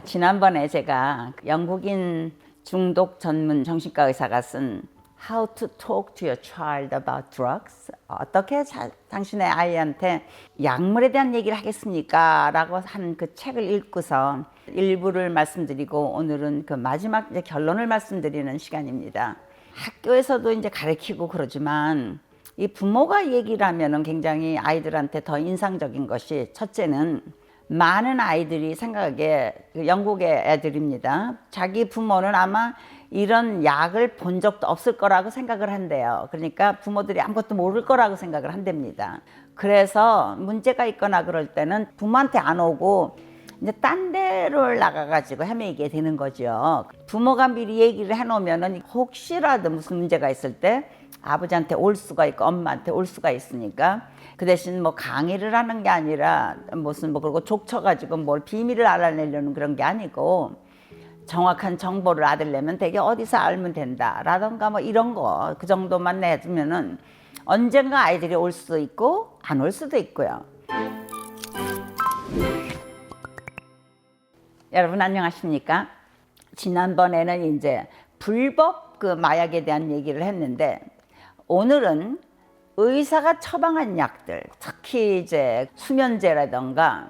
지난번에 제가 영국인 중독 전문 정신과 의사가 쓴 How to talk to your child about drugs. 어떻게 당신의 아이한테 약물에 대한 얘기를 하겠습니까? 라고 한 그 책을 읽고서 일부를 말씀드리고 오늘은 그 마지막 이제 결론을 말씀드리는 시간입니다. 학교에서도 이제 가르치고 그러지만 이 부모가 얘기를 하면은 굉장히 아이들한테 더 인상적인 것이 첫째는 많은 아이들이 생각하기에 영국의 애들입니다. 자기 부모는 아마 이런 약을 본 적도 없을 거라고 생각을 한대요. 그러니까 부모들이 아무것도 모를 거라고 생각을 한답니다. 그래서 문제가 있거나 그럴 때는 부모한테 안 오고 이제 딴 데를 나가가지고 헤매게 되는 거죠. 부모가 미리 얘기를 해놓으면은 혹시라도 무슨 문제가 있을 때 아버지한테 올 수가 있고 엄마한테 올 수가 있으니까 그 대신 뭐 강의를 하는 게 아니라 무슨 뭐 그러고 족쳐가지고 뭘 비밀을 알아내려는 그런 게 아니고 정확한 정보를 얻으려면 되게 어디서 알면 된다 라던가 뭐 이런 거 그 정도만 내주면은 언젠가 아이들이 올 수도 있고 안 올 수도 있고요. 여러분 안녕하십니까? 지난번에는 이제 불법 그 마약에 대한 얘기를 했는데 오늘은 의사가 처방한 약들, 특히 이제 수면제라던가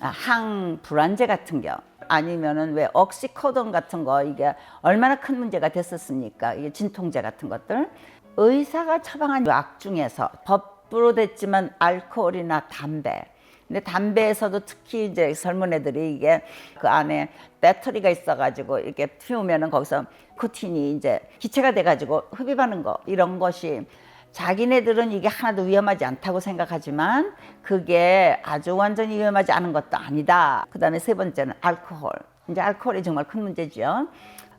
항불안제 같은 거 아니면은 왜 옥시코돈 같은 거 이게 얼마나 큰 문제가 됐었습니까? 이게 진통제 같은 것들 의사가 처방한 약 중에서 법으로 됐지만 알코올이나 담배 근데 담배에서도 특히 이제 젊은 애들이 이게 그 안에 배터리가 있어가지고 이렇게 피우면은 거기서 코틴이 이제 기체가 돼가지고 흡입하는 거 이런 것이 자기네들은 이게 하나도 위험하지 않다고 생각하지만 그게 아주 완전히 위험하지 않은 것도 아니다. 그 다음에 세 번째는 알코올. 이제 알코올이 정말 큰 문제죠.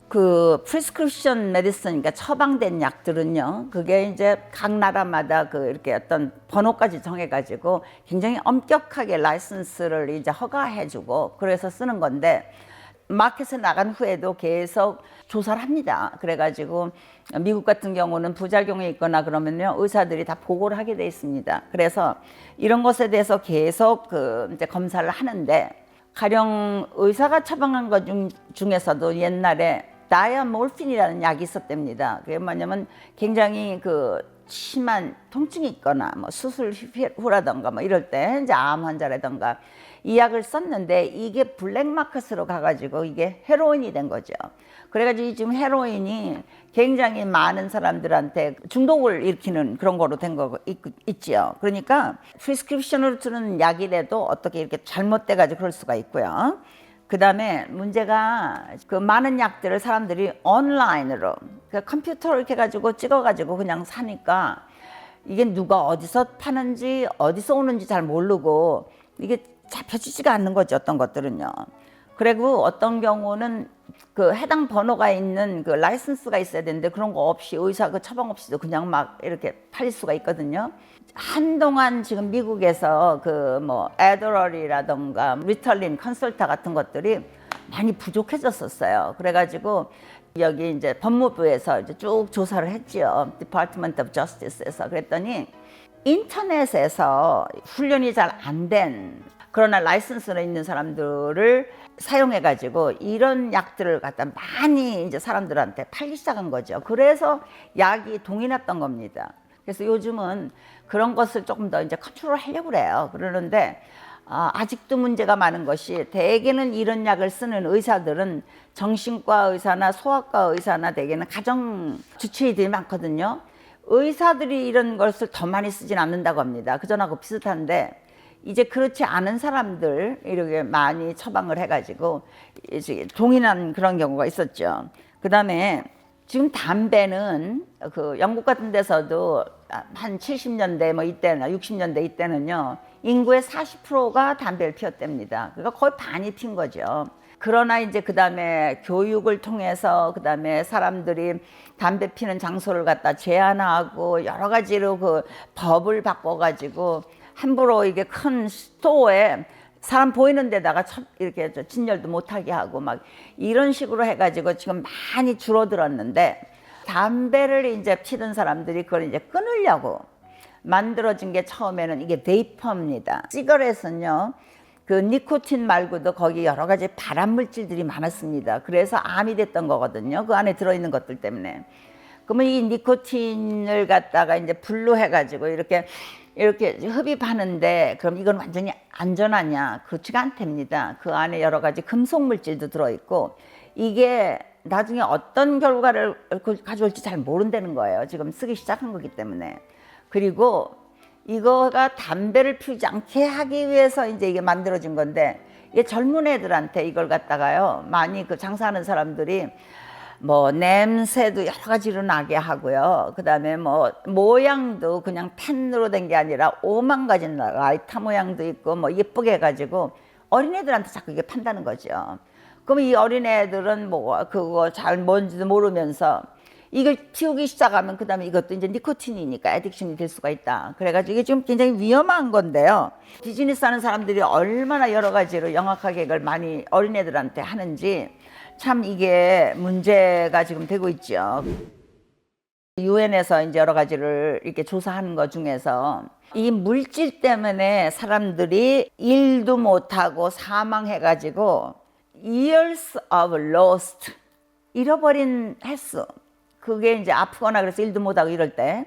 그 프리스크립션 메디슨, 그러니까 처방된 약들은요, 그게 이제 각 나라마다 그 이렇게 어떤 번호까지 정해가지고 굉장히 엄격하게 라이선스를 이제 허가해주고 그래서 쓰는 건데 마켓에 나간 후에도 계속 조사를 합니다. 그래가지고 미국 같은 경우는 부작용이 있거나 그러면요 의사들이 다 보고를 하게 돼 있습니다. 그래서 이런 것에 대해서 계속 그 이제 검사를 하는데 가령 의사가 처방한 것 중에서도 옛날에 다이아몰핀이라는 약이 있었답니다. 그게 뭐냐면 굉장히 그 심한 통증이 있거나 뭐 수술 후라던가 뭐 이럴 때 이제 암 환자라던가 이 약을 썼는데 이게 블랙마켓으로 가가지고 이게 헤로인이 된 거죠. 그래가지고 지금 헤로인이 굉장히 많은 사람들한테 중독을 일으키는 그런 거로 된 거 있지요. 그러니까 프리스크립션으로 주는 약이라도 어떻게 이렇게 잘못돼가지고 그럴 수가 있고요. 그 다음에 문제가 그 많은 약들을 사람들이 온라인으로 그 컴퓨터로 이렇게 가지고 찍어가지고 그냥 사니까 이게 누가 어디서 파는지 어디서 오는지 잘 모르고 이게 잡혀지지가 않는 거죠. 어떤 것들은요. 그리고 어떤 경우는 그 해당 번호가 있는 그 라이선스가 있어야 되는데 그런 거 없이 의사 그 처방 없이도 그냥 막 이렇게 팔릴 수가 있거든요. 한동안 지금 미국에서 그 뭐 에드럴이라던가 리털린, 컨설타 같은 것들이 많이 부족해졌었어요. 그래가지고 여기 이제 법무부에서 이제 쭉 조사를 했지요. Department of Justice에서 그랬더니 인터넷에서 훈련이 잘 안 된 그러나 라이선스로 있는 사람들을 사용해가지고 이런 약들을 갖다 많이 이제 사람들한테 팔기 시작한 거죠. 그래서 약이 동이 났던 겁니다. 그래서 요즘은 그런 것을 조금 더 이제 컨트롤 하려고 그래요. 그러는데 아직도 문제가 많은 것이 대개는 이런 약을 쓰는 의사들은 정신과 의사나 소아과 의사나 대개는 가정 주치의들이 많거든요. 의사들이 이런 것을 더 많이 쓰진 않는다고 합니다. 그전하고 비슷한데 이제 그렇지 않은 사람들 이렇게 많이 처방을 해가지고 이제 동일한 그런 경우가 있었죠. 그 다음에 지금 담배는 그 영국 같은 데서도 한 70년대 뭐 이때나 60년대 이때는요 인구의 40%가 담배를 피웠답니다. 그러니까 거의 반이 핀 거죠. 그러나 이제 그 다음에 교육을 통해서 그 다음에 사람들이 담배 피는 장소를 갖다 제한하고 여러 가지로 그 법을 바꿔가지고 함부로 이게 큰 스토어에 사람 보이는 데다가 이렇게 진열도 못하게 하고 막 이런 식으로 해가지고 지금 많이 줄어들었는데 담배를 이제 피던 사람들이 그걸 이제 끊으려고 만들어진 게 처음에는 이게 베이퍼입니다. 시가렛은요 그 니코틴 말고도 거기 여러 가지 발암 물질들이 많았습니다. 그래서 암이 됐던 거거든요. 그 안에 들어있는 것들 때문에. 그러면 이 니코틴을 갖다가 이제 분로해가지고 이렇게 흡입하는데, 그럼 이건 완전히 안전하냐? 그렇지가 않답니다. 그 안에 여러 가지 금속 물질도 들어있고, 이게 나중에 어떤 결과를 가져올지 잘 모른다는 거예요. 지금 쓰기 시작한 거기 때문에. 그리고 이거가 담배를 피우지 않게 하기 위해서 이제 이게 만들어진 건데, 이게 젊은 애들한테 이걸 갖다가요, 많이 그 장사하는 사람들이 뭐 냄새도 여러 가지로 나게 하고요. 그 다음에 뭐 모양도 그냥 펜으로 된 게 아니라 5만 가지 라이터 모양도 있고 뭐 예쁘게 해가지고 어린애들한테 자꾸 이게 판다는 거죠. 그럼 이 어린애들은 뭐 그거 잘 뭔지도 모르면서 이걸 피우기 시작하면 그 다음에 이것도 이제 니코틴이니까 애딕션이 될 수가 있다. 그래가지고 이게 지금 굉장히 위험한 건데요. 비즈니스 하는 사람들이 얼마나 여러 가지로 영악하게 이걸 많이 어린애들한테 하는지 참 이게 문제가 지금 되고 있죠. 유엔에서 이제 여러 가지를 이렇게 조사하는 것 중에서 이 물질 때문에 사람들이 일도 못하고 사망해가지고 years of lost, 잃어버린 횟수, 그게 이제 아프거나 그래서 일도 못하고 이럴 때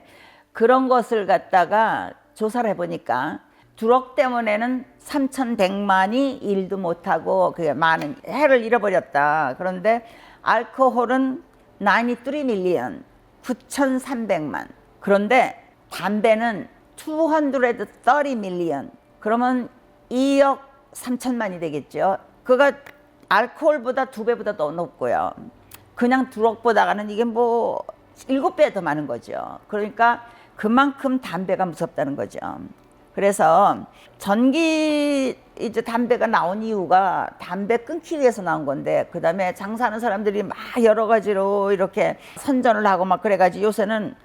그런 것을 갖다가 조사를 해보니까 드럭 때문에는 3,100만이 일도 못하고 그게 많은 해를 잃어버렸다. 그런데 알코올은 93 밀리언, 9,300만. 그런데 담배는 230 밀리언. 그러면 2억 3천만이 되겠죠. 그가 알코올보다 2배보다 더 높고요. 그냥 드럭보다는 이게 뭐 7배 더 많은 거죠. 그러니까 그만큼 담배가 무섭다는 거죠. 그래서 전기 이제 담배가 나온 이유가 담배 끊기 위해서 나온 건데, 그 다음에 장사하는 사람들이 막 여러 가지로 이렇게 선전을 하고 막 그래가지고 요새는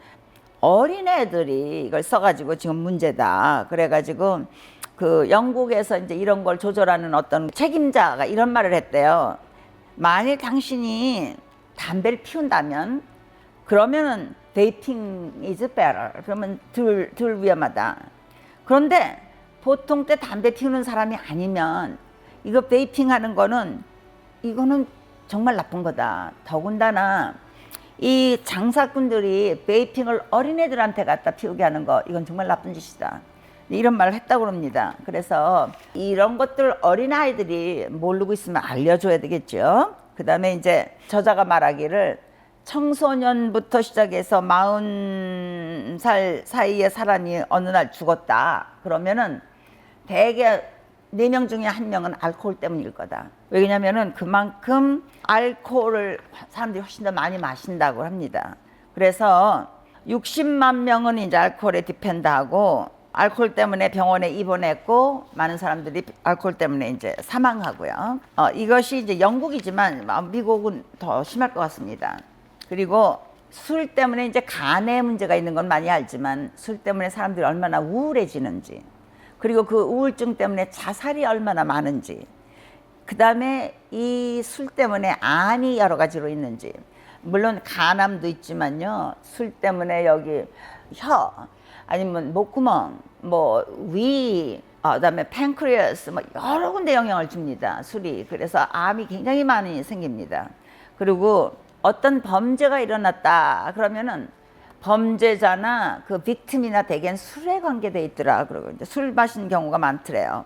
어린애들이 이걸 써가지고 지금 문제다. 그래가지고 그 영국에서 이제 이런 걸 조절하는 어떤 책임자가 이런 말을 했대요. 만일 당신이 담배를 피운다면 그러면은 베이핑 is better. 그러면 덜 위험하다. 그런데 보통 때 담배 피우는 사람이 아니면 이거 베이핑 하는 거는 이거는 정말 나쁜 거다. 더군다나 이 장사꾼들이 베이핑을 어린애들한테 갖다 피우게 하는 거, 이건 정말 나쁜 짓이다. 이런 말을 했다고 합니다. 그래서 이런 것들 어린아이들이 모르고 있으면 알려줘야 되겠죠. 그 다음에 이제 저자가 말하기를 청소년부터 시작해서 40살 사이의 사람이 어느 날 죽었다. 그러면은 대개 4명 중에 1명은 알코올 때문일 거다. 왜냐면은 그만큼 알코올을 사람들이 훨씬 더 많이 마신다고 합니다. 그래서 60만 명은 이제 알코올에 디펜드하고 알코올 때문에 병원에 입원했고 많은 사람들이 알코올 때문에 이제 사망하고요. 이것이 이제 영국이지만 미국은 더 심할 것 같습니다. 그리고 술 때문에 이제 간에 문제가 있는 건 많이 알지만 술 때문에 사람들이 얼마나 우울해지는지, 그리고 그 우울증 때문에 자살이 얼마나 많은지, 그 다음에 이 술 때문에 암이 여러 가지로 있는지, 물론 간암도 있지만요, 술 때문에 여기 혀 아니면 목구멍, 뭐 위, 그다음에 팬크리아스, 뭐 여러 군데 영향을 줍니다, 술이. 그래서 암이 굉장히 많이 생깁니다. 그리고 어떤 범죄가 일어났다 그러면은 범죄자나 그 빅팀이나 대개는 술에 관계돼 있더라. 그리고 이제 술 마신 경우가 많더래요.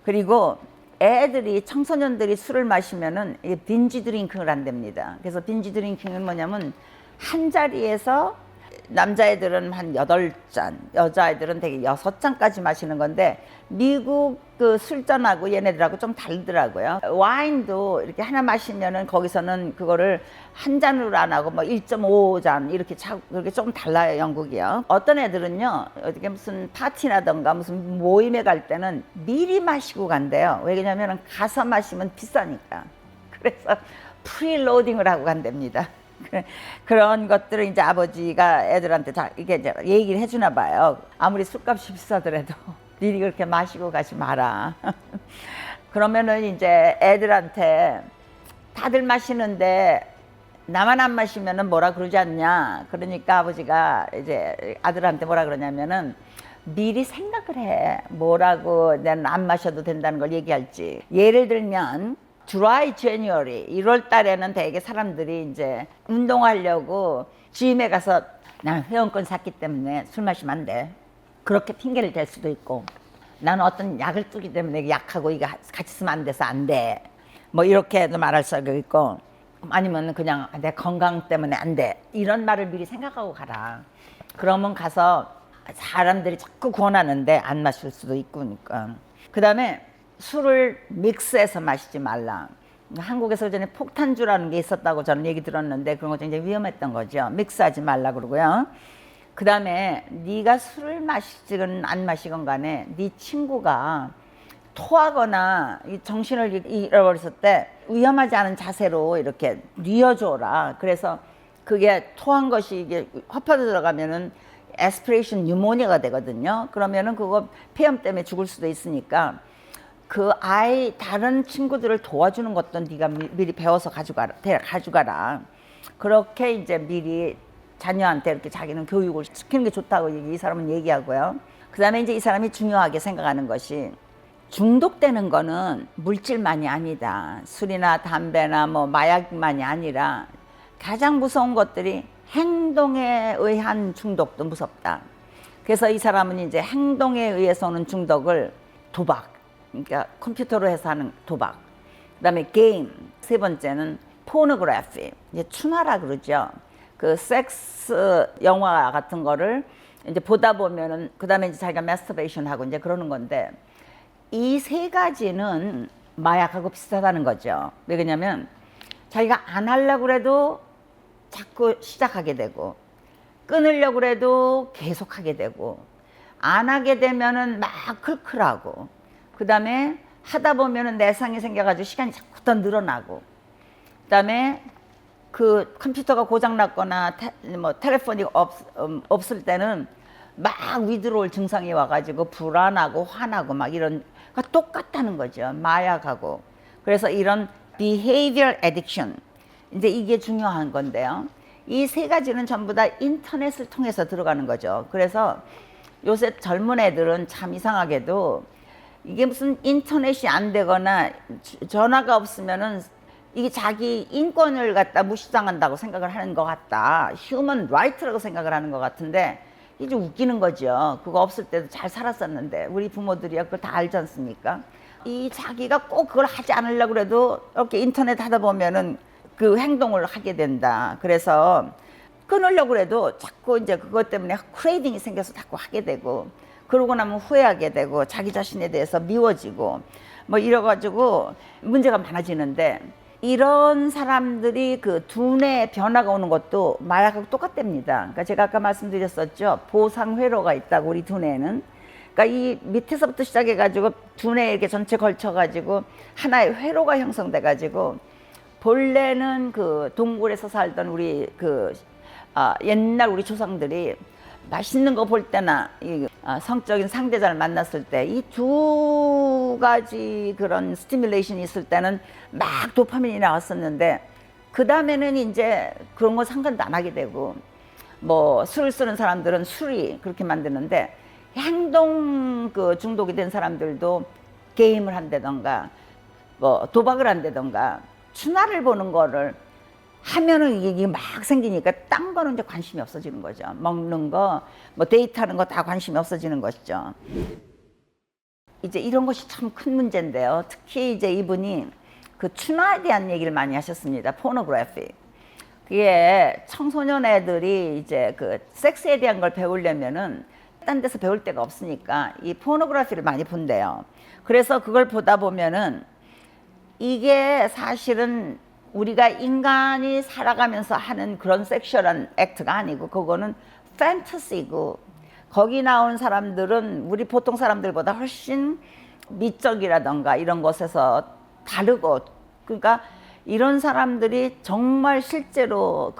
그리고 애들이, 청소년들이 술을 마시면은 이게 빈지 드링킹을 한답니다. 그래서 빈지 드링킹은 뭐냐면 한 자리에서 남자애들은 한 8잔, 여자애들은 되게 6잔까지 마시는 건데, 미국 그 술잔하고 얘네들하고 좀 다르더라고요. 와인도 이렇게 하나 마시면은 거기서는 그거를 한 잔으로 안 하고 뭐 1.5잔 이렇게 차고, 그렇게 좀 달라요, 영국이요. 어떤 애들은요, 어떻게 무슨 파티나던가 무슨 모임에 갈 때는 미리 마시고 간대요. 왜냐면은 가서 마시면 비싸니까. 그래서 프리로딩을 하고 간답니다. 그런 것들을 이제 아버지가 애들한테 다 이게 이제 얘기를 해주나 봐요. 아무리 술값이 비싸더라도 미리 그렇게 마시고 가지 마라. 그러면은 이제 애들한테 다들 마시는데 나만 안 마시면은 뭐라 그러지 않냐. 그러니까 아버지가 이제 아들한테 뭐라 그러냐면은 미리 생각을 해. 뭐라고 나는 안 마셔도 된다는 걸 얘기할지. 예를 들면 드라이 제뉴어리 1월 달에는 되게 사람들이 이제 운동하려고 짐에 가서 나는 회원권 샀기 때문에 술 마시면 안 돼. 그렇게 핑계를 댈 수도 있고, 나는 어떤 약을 뜨기 때문에 약하고 이거 같이 쓰면 안 돼서 안 돼. 뭐 이렇게도 말할 수도 있고, 아니면 그냥 내 건강 때문에 안 돼. 이런 말을 미리 생각하고 가라. 그러면 가서 사람들이 자꾸 권하는데 안 마실 수도 있고, 그러니까. 그 다음에 술을 믹스해서 마시지 말라. 한국에서 전에 폭탄주라는 게 있었다고 저는 얘기 들었는데 그런 거 굉장히 위험했던 거죠. 믹스하지 말라 그러고요. 그 다음에 네가 술을 마시건 안 마시건 간에 네 친구가 토하거나 정신을 잃어버렸을 때 위험하지 않은 자세로 이렇게 뉘어줘라. 그래서 그게 토한 것이 이게 허파도 들어가면은 에스피레이션 뉴모니아가 되거든요. 그러면은 그거 폐렴 때문에 죽을 수도 있으니까 그 아이 다른 친구들을 도와주는 것도 네가 미리 배워서 가져가라. 그렇게 이제 미리 자녀한테 이렇게 자기는 교육을 시키는 게 좋다고 이 사람은 얘기하고요. 그 다음에 이제 이 사람이 중요하게 생각하는 것이 중독되는 거는 물질만이 아니다. 술이나 담배나 뭐 마약만이 아니라 가장 무서운 것들이 행동에 의한 중독도 무섭다. 그래서 이 사람은 이제 행동에 의해서 오는 중독을 도박, 그러니까 컴퓨터로 해서 하는 도박, 그다음에 게임, 세 번째는 포노그래피, 이제 추나라 그러죠. 그 섹스 영화 같은 거를 이제 보다 보면은 그다음에 이제 자기가 마스터베이션 하고 이제 그러는 건데 이 세 가지는 마약하고 비슷하다는 거죠. 왜 그러냐면 자기가 안 하려고 그래도 자꾸 시작하게 되고 끊으려고 그래도 계속하게 되고 안 하게 되면은 막 클클하고 그다음에 하다 보면은 내상이 생겨가지고 시간이 자꾸 더 늘어나고 그다음에 그 컴퓨터가 고장 났거나 텔레폰이 없을 때는 막 위드로올 증상이 와가지고 불안하고 화나고 막 이런 거 똑같다는 거죠. 마약하고. 그래서 이런 behavior addiction 이제 이게 중요한 건데요. 이 세 가지는 전부 다 인터넷을 통해서 들어가는 거죠. 그래서 요새 젊은 애들은 참 이상하게도 이게 무슨 인터넷이 안 되거나 전화가 없으면은 이게 자기 인권을 갖다 무시당한다고 생각을 하는 것 같다. 휴먼 라이트라고 생각을 하는 것 같은데 이게 좀 웃기는 거죠. 그거 없을 때도 잘 살았었는데 우리 부모들이야 그걸 다 알지 않습니까? 이 자기가 꼭 그걸 하지 않으려고 그래도 이렇게 인터넷 하다 보면은 그 행동을 하게 된다. 그래서 끊으려고 그래도 자꾸 이제 그것 때문에 크레이빙이 생겨서 자꾸 하게 되고 그러고 나면 후회하게 되고 자기 자신에 대해서 미워지고 뭐 이래가지고 문제가 많아지는데 이런 사람들이 그 두뇌 변화가 오는 것도 마약하고 똑같답니다. 그러니까 제가 아까 말씀드렸었죠. 보상회로가 있다고 우리 두뇌는. 그러니까 이 밑에서부터 시작해가지고 두뇌에 이렇게 전체 걸쳐가지고 하나의 회로가 형성돼가지고 본래는 그 동굴에서 살던 우리 옛날 우리 조상들이 맛있는 거 볼 때나 성적인 상대자를 만났을 때 이 두 가지 그런 스티뮬레이션이 있을 때는 막 도파민이 나왔었는데 그 다음에는 이제 그런 거 상관도 안 하게 되고 뭐 술을 쓰는 사람들은 술이 그렇게 만드는데 행동 그 중독이 된 사람들도 게임을 한다던가 뭐 도박을 한다던가 추나를 보는 거를 하면은 이게 막 생기니까 딴 거는 이제 관심이 없어지는 거죠. 먹는 거, 뭐 데이트하는 거 다 관심이 없어지는 것이죠. 이제 이런 것이 참 큰 문제인데요. 특히 이제 이분이 그 추나에 대한 얘기를 많이 하셨습니다. 포노그래피. 그게 청소년 애들이 이제 그 섹스에 대한 걸 배우려면은 딴 데서 배울 데가 없으니까 이 포노그래피를 많이 본대요. 그래서 그걸 보다 보면은 이게 사실은 우리가 인간이 살아가면서 하는 그런 섹슈얼한 액트가 아니고 그거는 판타시고 거기 나온 사람들은 우리 보통 사람들보다 훨씬 미적이라던가 이런 것에서 다르고 그러니까 이런 사람들이 정말 실제로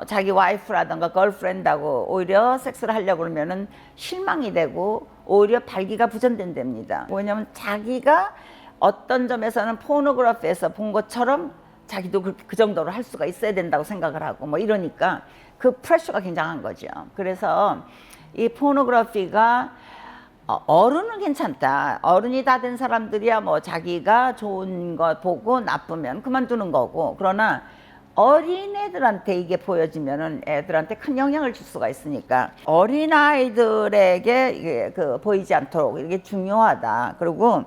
자기 와이프라던가 걸프렌드하고 오히려 섹스를 하려고 그러면은 실망이 되고 오히려 발기가 부전된답니다. 왜냐하면 자기가 어떤 점에서는 포노그래피에서 본 것처럼 자기도 그 정도로 할 수가 있어야 된다고 생각을 하고 뭐 이러니까 그 프레셔가 굉장한 거죠. 그래서 이 포노그래피가 어른은 괜찮다. 어른이 다 된 사람들이야 뭐 자기가 좋은 거 보고 나쁘면 그만두는 거고, 그러나 어린애들한테 이게 보여지면은 애들한테 큰 영향을 줄 수가 있으니까 어린아이들에게 이게 보이지 않도록 이게 중요하다. 그리고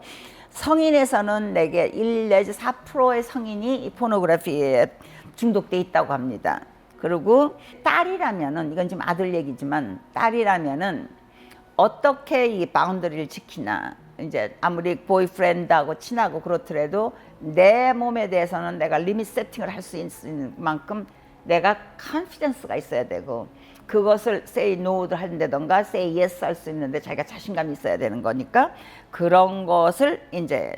성인에서는 내게 1 내지 4%의 성인이 이 포노그래피에 중독돼 있다고 합니다. 그리고 딸이라면은, 이건 지금 아들 얘기지만, 딸이라면은 어떻게 이 바운더리를 지키나, 이제 아무리 보이프렌드하고 친하고 그렇더라도 내 몸에 대해서는 내가 리밋 세팅을 할 수 있는 만큼 내가 컨피던스가 있어야 되고, 그것을 say no도 한다던가 say yes 할 수 있는데 자기가 자신감이 있어야 되는 거니까 그런 것을 이제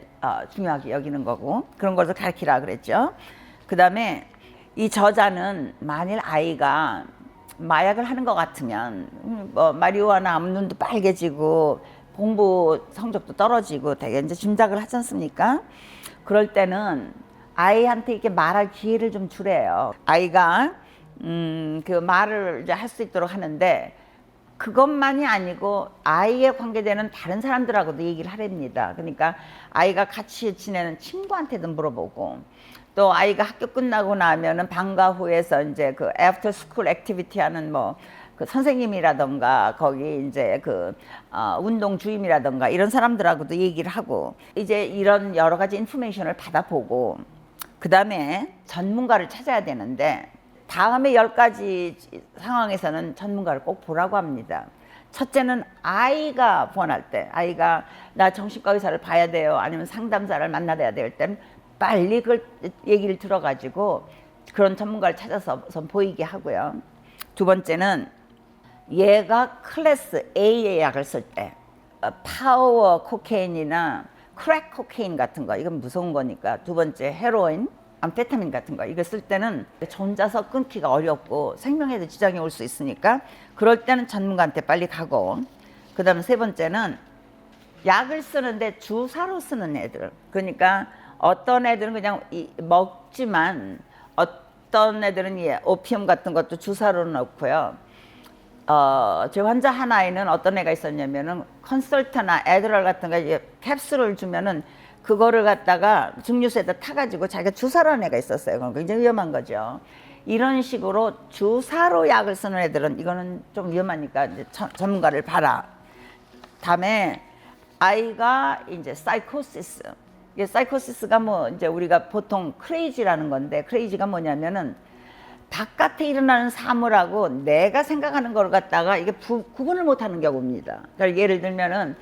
중요하게 여기는 거고, 그런 것을 가르치라 그랬죠. 그 다음에 이 저자는 만일 아이가 마약을 하는 것 같으면 뭐 마리화나 하면 눈도 빨개지고 공부 성적도 떨어지고 되게 이제 짐작을 하지 않습니까? 그럴 때는 아이한테 이렇게 말할 기회를 좀 주래요. 아이가 그 말을 이제 할 수 있도록 하는데, 그것만이 아니고 아이에 관계되는 다른 사람들하고도 얘기를 하랍니다. 그러니까 아이가 같이 지내는 친구한테도 물어보고, 또 아이가 학교 끝나고 나면은 방과 후에서 이제 그 애프터 스쿨 액티비티 하는 뭐 그 선생님이라던가 거기 이제 운동 주임이라던가 이런 사람들하고도 얘기를 하고, 이제 이런 여러 가지 인포메이션을 받아보고 그 다음에 전문가를 찾아야 되는데, 다음에 10가지 상황에서는 전문가를 꼭 보라고 합니다. 첫째는 아이가 원할 때, 아이가 나 정신과 의사를 봐야 돼요, 아니면 상담사를 만나야 될 때는 빨리 그걸 얘기를 들어가지고 그런 전문가를 찾아서 우선 보이게 하고요. 두 번째는 얘가 클래스 A의 약을 쓸 때, 파워 코케인이나 크랙 코케인 같은 거, 이건 무서운 거니까, 두 번째 헤로인, 암페타민 같은 거, 이거 쓸 때는 혼자서 끊기가 어렵고 생명에도 지장이 올 수 있으니까 그럴 때는 전문가한테 빨리 가고, 그 다음 세 번째는 약을 쓰는데 주사로 쓰는 애들, 그러니까 어떤 애들은 그냥 먹지만 어떤 애들은 오피움 같은 것도 주사로 넣고요. 제 환자 하나에는 어떤 애가 있었냐면은 컨설타나 에드럴 같은 거 캡슐을 주면은 그거를 갖다가 증류수에다 타가지고 자기가 주사로 하는 애가 있었어요. 그건 굉장히 위험한 거죠. 이런 식으로 주사로 약을 쓰는 애들은 이거는 좀 위험하니까 이제 전문가를 봐라. 다음에 아이가 이제 사이코시스. 이게 사이코시스가 뭐 이제 우리가 보통 크레이지라는 건데, 크레이지가 뭐냐면은 바깥에 일어나는 사물하고 내가 생각하는 걸 갖다가 이게 구분을 못하는 경우입니다. 그러니까 예를 들면은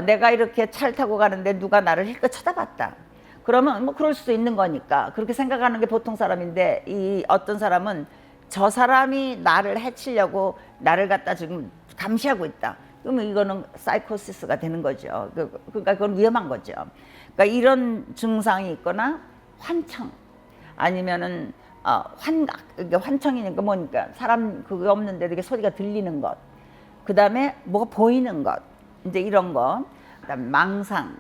내가 이렇게 차를 타고 가는데 누가 나를 힐끗 쳐다봤다. 그러면 뭐 그럴 수도 있는 거니까 그렇게 생각하는 게 보통 사람인데, 이 어떤 사람은 저 사람이 나를 해치려고 나를 갖다 지금 감시하고 있다. 그러면 이거는 사이코시스가 되는 거죠. 그러니까 그건 위험한 거죠. 그러니까 이런 증상이 있거나 환청, 아니면은 환각, 그러니까 환청이니까 뭐니까 사람 그게 없는데 이렇게 소리가 들리는 것, 그 다음에 뭐가 보이는 것, 이제 이런 거, 그다음 망상.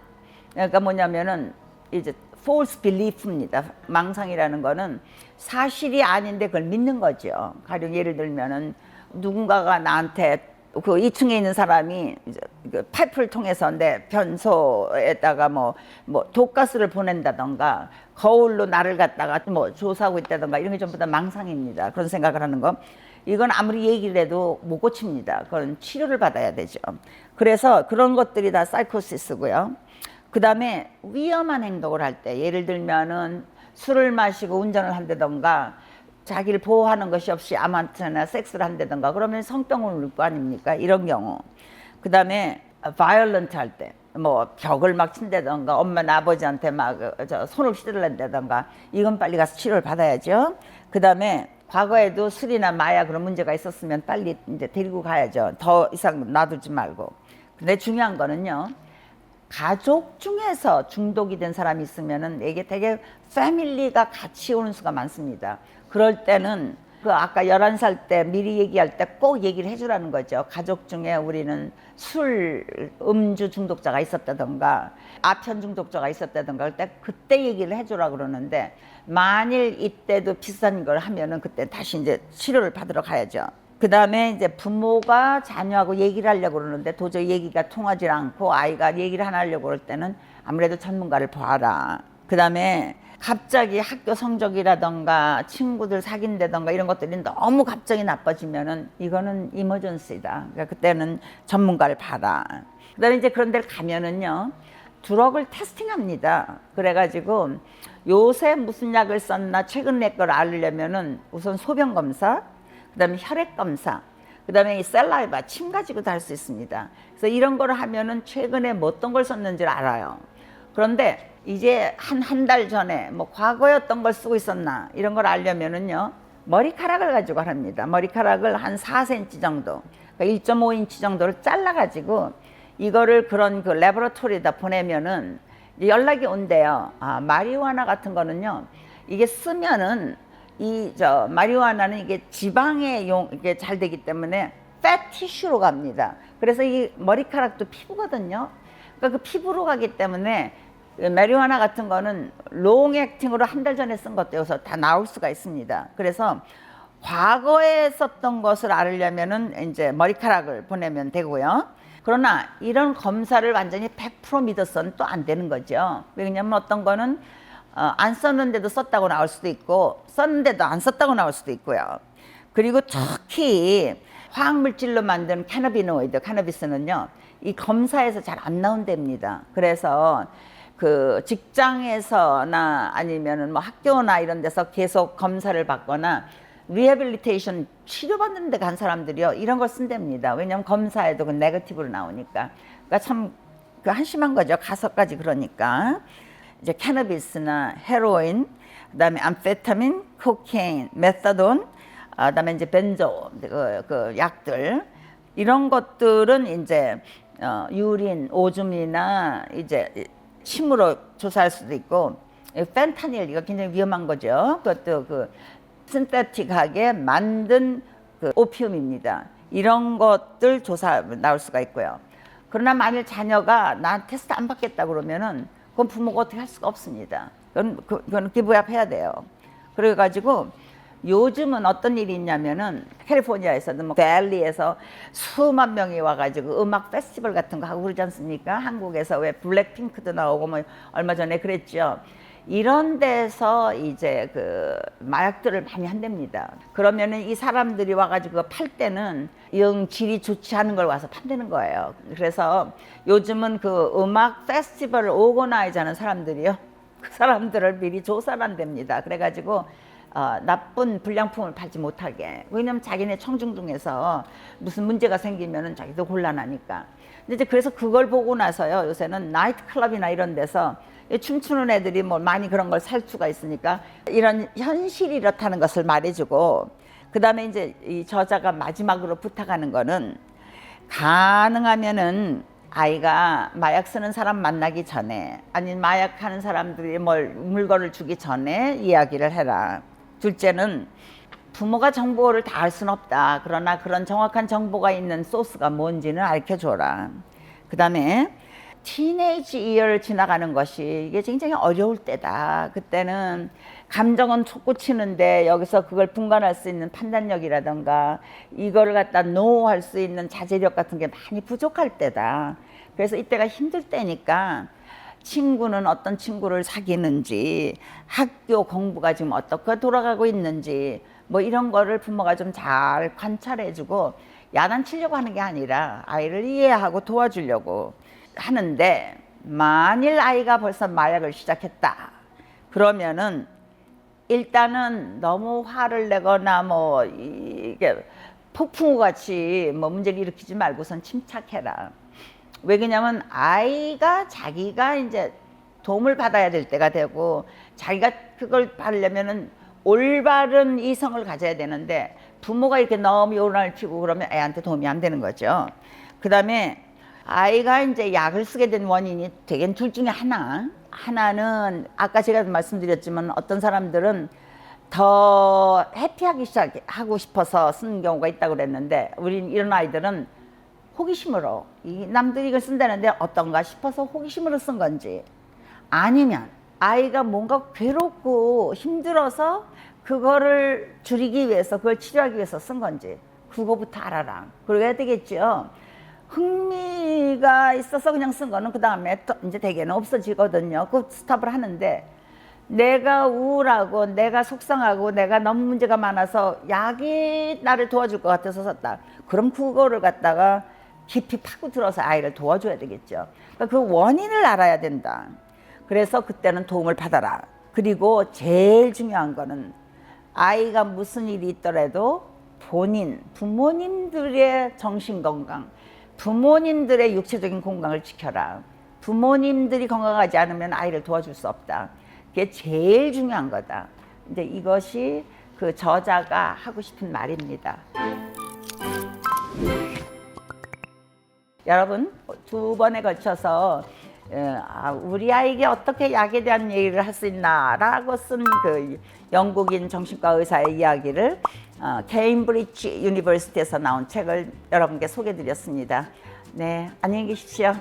그러니까 뭐냐면은 이제 false belief입니다. 망상이라는 거는 사실이 아닌데 그걸 믿는 거죠. 가령 예를 들면은 누군가가 나한테 그 2층에 있는 사람이 이제 그 파이프를 통해서 내 변소에다가 뭐 독가스를 보낸다던가 거울로 나를 갖다가 뭐 조사하고 있다던가 이런 게 전부 다 망상입니다. 그런 생각을 하는 거. 이건 아무리 얘기를 해도 못 고칩니다. 그건 치료를 받아야 되죠. 그래서 그런 것들이 다 사이코시스고요. 그 다음에 위험한 행동을 할 때, 예를 들면은 술을 마시고 운전을 한다던가 자기를 보호하는 것이 없이 아무한테나 섹스를 한다던가 그러면 성병을 올 거 아닙니까? 이런 경우. 그 다음에 바이올런트 할 때, 뭐 벽을 막 친다던가 엄마나 아버지한테 막 손을 휘둘른다던가, 이건 빨리 가서 치료를 받아야죠. 그 다음에 과거에도 술이나 마약 그런 문제가 있었으면 빨리 이제 데리고 가야죠. 더 이상 놔두지 말고. 근데 중요한 거는요, 가족 중에서 중독이 된 사람이 있으면은 이게 되게 패밀리가 같이 오는 수가 많습니다. 그럴 때는 그 아까 11살 때 미리 얘기할 때 꼭 얘기를 해주라는 거죠. 가족 중에 우리는 음주 중독자가 있었다던가 아편 중독자가 있었다던가 그때 얘기를 해주라 그러는데, 만일 이때도 비싼 걸 하면은 그때 다시 이제 치료를 받으러 가야죠. 그 다음에 이제 부모가 자녀하고 얘기를 하려고 그러는데 도저히 얘기가 통하지 않고 아이가 얘기를 하나 하려고 그럴 때는 아무래도 전문가를 봐라. 그 다음에 갑자기 학교 성적이라던가 친구들 사귄다던가 이런 것들이 너무 갑자기 나빠지면은 이거는 이머전시다. 그러니까 그때는 전문가를 봐라. 그 다음에 이제 그런 데를 가면은요, 드럭을 테스팅합니다. 그래가지고 요새 무슨 약을 썼나 최근에 걸 알려면은 우선 소변 검사, 그 다음에 혈액 검사, 그 다음에 이 셀라이바, 침 가지고도 할 수 있습니다. 그래서 이런 거를 하면은 최근에 뭐 어떤 걸 썼는지를 알아요. 그런데 이제 한 달 전에 뭐 과거에 어떤 걸 쓰고 있었나 이런 걸 알려면은요, 머리카락을 가지고 합니다. 머리카락을 한 4cm 정도, 그러니까 1.5인치 정도를 잘라가지고 이거를 그런 그 레버러토리에다 보내면은 연락이 온대요. 아, 마리화나 같은 거는요, 이게 쓰면은 마리화나는 이게 지방에 이게 잘 되기 때문에 팻 티슈로 갑니다. 그래서 이 머리카락도 피부거든요. 그러니까 그 피부로 가기 때문에 마리화나 같은 거는 롱 액팅으로 한 달 전에 쓴 것도 여기서 다 나올 수가 있습니다. 그래서 과거에 썼던 것을 알으려면은 이제 머리카락을 보내면 되고요. 그러나 이런 검사를 완전히 100% 믿어서는 또 안 되는 거죠. 왜냐면 어떤 거는 안 썼는데도 썼다고 나올 수도 있고 썼는데도 안 썼다고 나올 수도 있고요. 그리고 특히 화학물질로 만든 캐너비스는요, 이 검사에서 잘 안 나온답니다. 그래서 그 직장에서나 아니면은 뭐 학교나 이런 데서 계속 검사를 받거나 리해빌리테이션 치료받는 데 간 사람들이요, 이런 걸 쓴답니다. 왜냐하면 검사에도 그 네거티브로 나오니까. 그러니까 참 그 한심한 거죠. 가서까지 그러니까. 이제 캐너비스나 헤로인, 그다음에 암페타민, 코케인, 메타돈, 그다음에 이제 벤조 그 약들, 이런 것들은 이제 유린, 오줌이나 이제 침으로 조사할 수도 있고, 펜타닐 이거 굉장히 위험한 거죠. 그것도 그 신테틱하게 만든 그 오피움입니다. 이런 것들 조사 나올 수가 있고요. 그러나 만일 자녀가 나 테스트 안 받겠다 그러면은 그건 부모가 어떻게 할 수가 없습니다. 그건 기부약 해야 돼요. 그래가지고 요즘은 어떤 일이 있냐면은 캘리포니아에서도 뭐 밸리에서 수만 명이 와가지고 음악 페스티벌 같은 거 하고 그러지 않습니까? 한국에서 왜 블랙핑크도 나오고 뭐 얼마 전에 그랬죠. 이런 데서 이제 그 마약들을 많이 한답니다. 그러면은 이 사람들이 와가지고 팔 때는 영 질이 좋지 않은 걸 와서 판다는 거예요. 그래서 요즘은 그 음악 페스티벌을 오거나이즈 하는 사람들이요, 그 사람들을 미리 조사를 한답니다. 그래가지고 나쁜 불량품을 팔지 못하게. 왜냐면 자기네 청중중에서 무슨 문제가 생기면은 자기도 곤란하니까. 근데 이제 그래서 그걸 보고 나서요, 요새는 나이트 클럽이나 이런 데서 춤추는 애들이 뭐 많이 그런 걸 살 수가 있으니까 이런 현실이 이렇다는 것을 말해주고, 그 다음에 이제 이 저자가 마지막으로 부탁하는 거는, 가능하면은 아이가 마약 쓰는 사람 만나기 전에, 아니면 마약하는 사람들이 물건을 주기 전에 이야기를 해라. 둘째는 부모가 정보를 다 알 수는 없다. 그러나 그런 정확한 정보가 있는 소스가 뭔지는 알려줘라. 그 다음에 티네이지 이어를 지나가는 것이 이게 굉장히 어려울 때다. 그때는 감정은 솟구치는데 여기서 그걸 분간할 수 있는 판단력이라던가 이거를 갖다 노할 수 있는 자제력 같은 게 많이 부족할 때다. 그래서 이때가 힘들 때니까 친구는 어떤 친구를 사귀는지, 학교 공부가 지금 어떻게 돌아가고 있는지, 뭐 이런 거를 부모가 좀 잘 관찰해주고 야단치려고 하는 게 아니라 아이를 이해하고 도와주려고 하는데, 만일 아이가 벌써 마약을 시작했다 그러면은 일단은 너무 화를 내거나 뭐 이게 폭풍우 같이 뭐 문제를 일으키지 말고선 침착해라. 왜 그러냐면 아이가 자기가 이제 도움을 받아야 될 때가 되고, 자기가 그걸 받으려면은 올바른 이성을 가져야 되는데 부모가 이렇게 너무 요란을 피우고 그러면 애한테 도움이 안 되는 거죠. 그 다음에 아이가 이제 약을 쓰게 된 원인이 대개는 둘 중에 하나는, 아까 제가 말씀드렸지만 어떤 사람들은 더 해피하기 시작하고 싶어서 쓰는 경우가 있다고 그랬는데, 우린 이런 아이들은 호기심으로, 이 남들이 이걸 쓴다는데 어떤가 싶어서 호기심으로 쓴 건지, 아니면 아이가 뭔가 괴롭고 힘들어서 그거를 줄이기 위해서, 그걸 치료하기 위해서 쓴 건지, 그거부터 알아라. 그래야 되겠죠. 흥미가 있어서 그냥 쓴 거는 그 다음에 이제 대개는 없어지거든요. 그 스탑을 하는데, 내가 우울하고 내가 속상하고 내가 너무 문제가 많아서 약이 나를 도와줄 것 같아서 썼다. 그럼 그거를 갖다가 깊이 파고들어서 아이를 도와줘야 되겠죠. 그러니까 그 원인을 알아야 된다. 그래서 그때는 도움을 받아라. 그리고 제일 중요한 거는 아이가 무슨 일이 있더라도 본인, 부모님들의 정신건강, 부모님들의 육체적인 건강을 지켜라. 부모님들이 건강하지 않으면 아이를 도와줄 수 없다. 그게 제일 중요한 거다. 이제 이것이 그 저자가 하고 싶은 말입니다. 여러분, 두 번에 걸쳐서 우리 아이에게 어떻게 약에 대한 얘기를 할 수 있나라고 쓴 그 영국인 정신과 의사의 이야기를 케임브리지 유니버시티에서 나온 책을 여러분께 소개드렸습니다. 네, 안녕히 계십시오.